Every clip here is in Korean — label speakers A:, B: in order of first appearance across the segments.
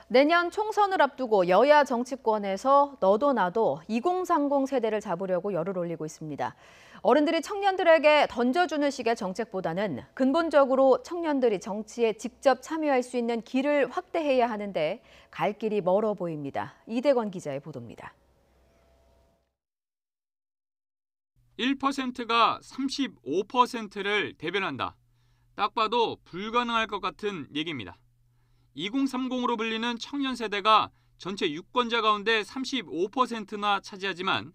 A: 내년 총선을 앞두고 여야 정치권에서 너도 나도 2030 세대를 잡으려고 열을 올리고 있습니다. 어른들이 청년들에게 던져주는 식의 정책보다는 근본적으로 청년들이 정치에 직접 참여할 수 있는 길을 확대해야 하는데 갈 길이 멀어 보입니다. 이대건 기자의 보도입니다.
B: 1%가 35%를 대변한다. 딱 봐도 불가능할 것 같은 얘기입니다. 2030으로 불리는 청년 세대가 전체 유권자 가운데 35%나 차지하지만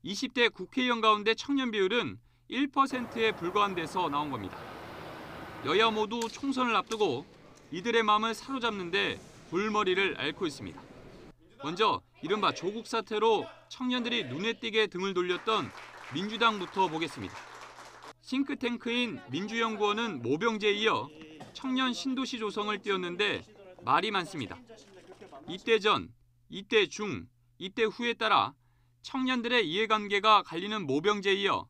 B: 20대 국회의원 가운데 청년 비율은 1%에 불과한 데서 나온 겁니다. 여야 모두 총선을 앞두고 이들의 마음을 사로잡는 데 골머리를 앓고 있습니다. 먼저 이른바 조국 사태로 청년들이 눈에 띄게 등을 돌렸던 민주당부터 보겠습니다. 싱크탱크인 민주연구원은 모병제에 이어 청년 신도시 조성을 띄웠는데 말이 많습니다. 입대 전, 입대 중, 입대 후에 따라 청년들의 이해관계가 갈리는 모병제에 이어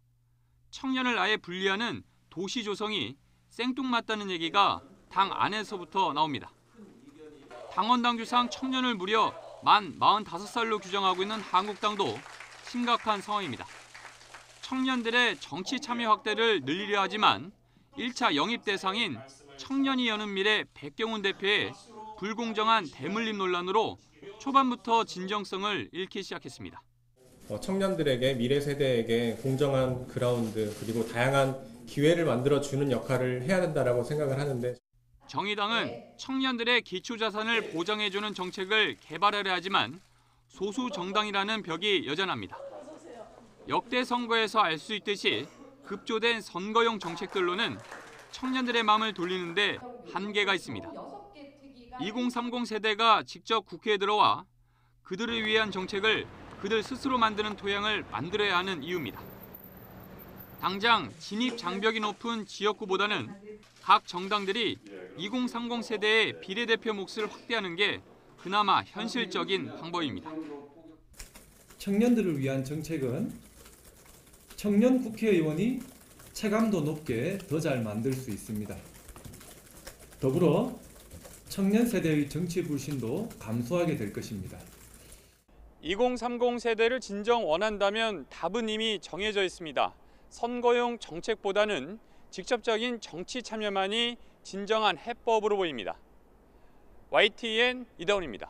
B: 청년을 아예 분리하는 도시 조성이 생뚱맞다는 얘기가 당 안에서부터 나옵니다. 당원 당규상 청년을 무려 만 45살로 규정하고 있는 한국당도 심각한 상황입니다. 청년들의 정치 참여 확대를 늘리려 하지만 1차 영입 대상인 청년이 여는 미래 백경훈 대표의 불공정한 대물림 논란으로 초반부터 진정성을 잃기 시작했습니다.
C: 청년들에게 미래 세대에게 공정한 그라운드 그리고 다양한 기회를 만들어주는 역할을 해야 된다고 생각을 하는데
B: 정의당은 청년들의 기초자산을 보장해주는 정책을 개발하려 하지만 소수 정당이라는 벽이 여전합니다. 역대 선거에서 알 수 있듯이 급조된 선거용 정책들로는 청년들의 마음을 돌리는데 한계가 있습니다. 2030 세대가 직접 국회에 들어와 그들을 위한 정책을 그들 스스로 만드는 토양을 만들어야 하는 이유입니다. 당장 진입 장벽이 높은 지역구보다는 각 정당들이 2030 세대의 비례대표 몫을 확대하는 게 그나마 현실적인 방법입니다.
D: 청년들을 위한 정책은 청년 국회의원이 체감도 높게 더 잘 만들 수 있습니다. 더불어 청년 세대의 정치 불신도 감소하게 될 것입니다.
B: 2030 세대를 진정 원한다면 답은 이미 정해져 있습니다. 선거용 정책보다는 직접적인 정치 참여만이 진정한 해법으로 보입니다. YTN 이다운입니다.